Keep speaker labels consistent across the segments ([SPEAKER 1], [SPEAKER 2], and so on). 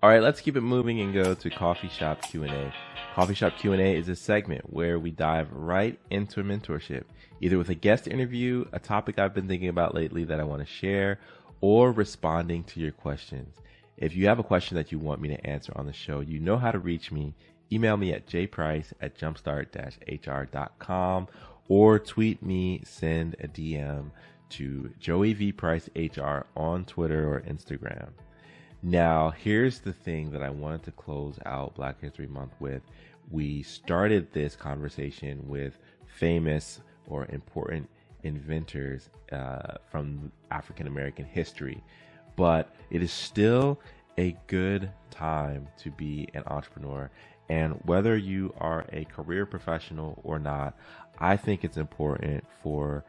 [SPEAKER 1] All right, let's keep it moving and go to Coffee Shop Q&A. Coffee Shop Q&A is a segment where we dive right into mentorship, either with a guest interview, a topic I've been thinking about lately that I want to share, or responding to your questions. If you have a question that you want me to answer on the show, you know how to reach me. Email me at jprice@jumpstart-hr.com or tweet me, send a DM to Joey V Price HR on Twitter or Instagram. Now, here's the thing that I wanted to close out Black History Month with. We started this conversation with famous or important inventors from African American history, but it is still a good time to be an entrepreneur. And whether you are a career professional or not, I think it's important for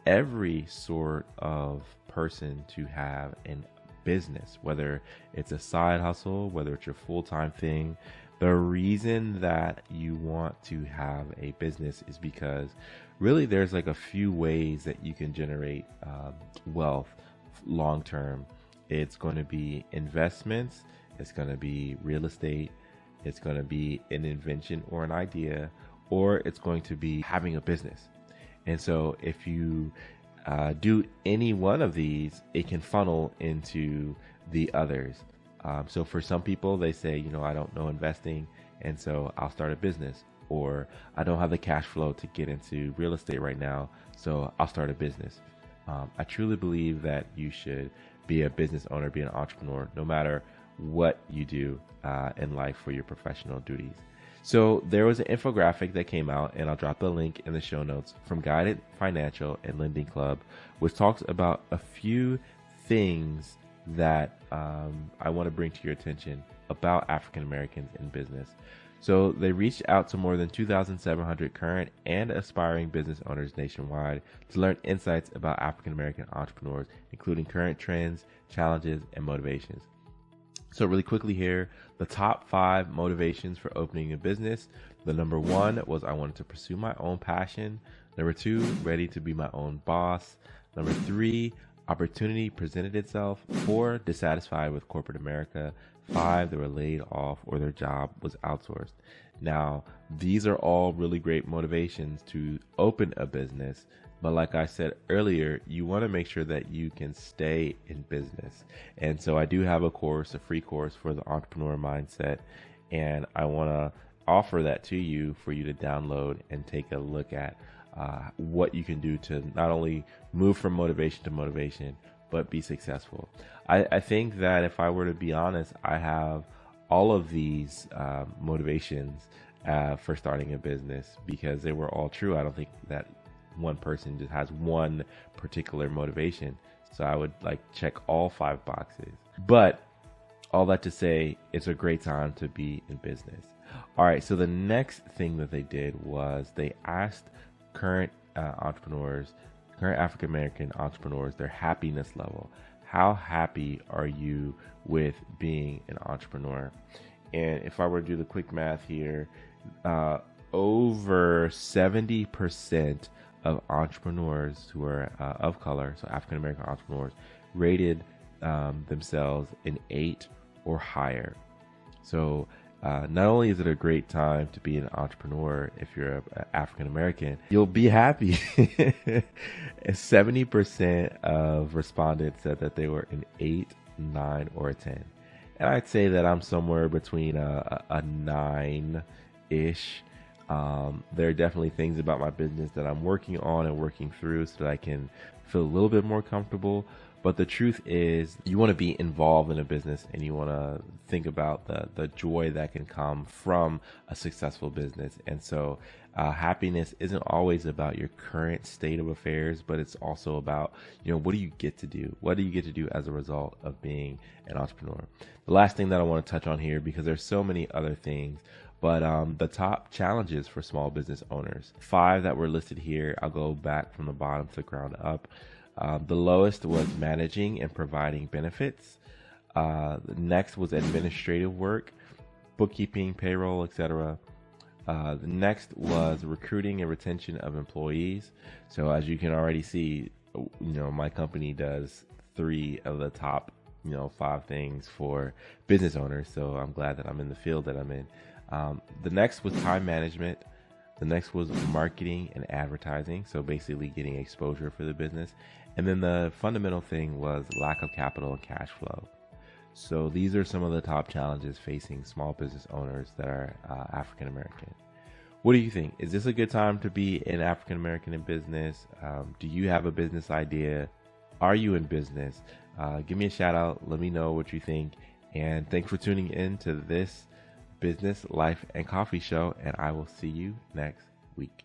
[SPEAKER 1] every sort of person to have an business, whether it's a side hustle, whether it's your full-time thing. The reason that you want to have a business is because really there's like a few ways that you can generate wealth long-term. It's going to be investments, it's going to be real estate, it's going to be an invention or an idea, or it's going to be having a business. And so if you do any one of these, it can funnel into the others. So for some people, they say, I don't know investing, and so I'll start a business. Or I don't have the cash flow to get into real estate right now, so I'll start a business. I truly believe that you should be a business owner, be an entrepreneur, no matter what you do in life for your professional duties. So there was an infographic that came out, and I'll drop the link in the show notes, from Guidant Financial and Lending Club, which talks about a few things that I want to bring to your attention about African Americans in business. So they reached out to more than 2,700 current and aspiring business owners nationwide to learn insights about African American entrepreneurs, including current trends, challenges, and motivations. So really quickly here, the top 5 motivations for opening a business. The number 1 was I wanted to pursue my own passion. Number 2, ready to be my own boss. Number 3, opportunity presented itself. 4, dissatisfied with corporate America. 5, they were laid off or their job was outsourced. Now, these are all really great motivations to open a business. But like I said earlier, you want to make sure that you can stay in business. And so I do have a course, a free course for the entrepreneur mindset. And I want to offer that to you for you to download and take a look at what you can do to not only move from motivation to motivation, but be successful. I think that if I were to be honest, I have all of these motivations for starting a business because they were all true. I don't think that one person just has one particular motivation. So I would check all 5 boxes. But all that to say, it's a great time to be in business. All right, so the next thing that they did was they asked current entrepreneurs, current African American entrepreneurs, their happiness level. How happy are you with being an entrepreneur? And if I were to do the quick math here, over 70% of entrepreneurs who are of color, so African American entrepreneurs, rated themselves an 8 or higher. So not only is it a great time to be an entrepreneur if you're an African American, you'll be happy. 70% of respondents said that they were an 8, 9, or a 10. And I'd say that I'm somewhere between a 9-ish. There are definitely things about my business that I'm working on and working through so that I can feel a little bit more comfortable. But the truth is, you want to be involved in a business and you want to think about the joy that can come from a successful business. And so happiness isn't always about your current state of affairs, but it's also about, what do you get to do? What do you get to do as a result of being an entrepreneur? The last thing that I want to touch on here, because there's so many other things, but the top challenges for small business owners, 5 that were listed here. I'll go back from the bottom to the ground up. The lowest was managing and providing benefits. The next was administrative work, bookkeeping, payroll, etc. The next was recruiting and retention of employees. So as you can already see, my company does 3 of the top, 5 things for business owners. So I'm glad that I'm in the field that I'm in. The next was time management. The next was marketing and advertising. So basically getting exposure for the business. And then the fundamental thing was lack of capital and cash flow. So these are some of the top challenges facing small business owners that are African American. What do you think? Is this a good time to be an African American in business? Do you have a business idea? Are you in business? Give me a shout out. Let me know what you think. And thanks for tuning in to this Business, Life, and Coffee show. And I will see you next week.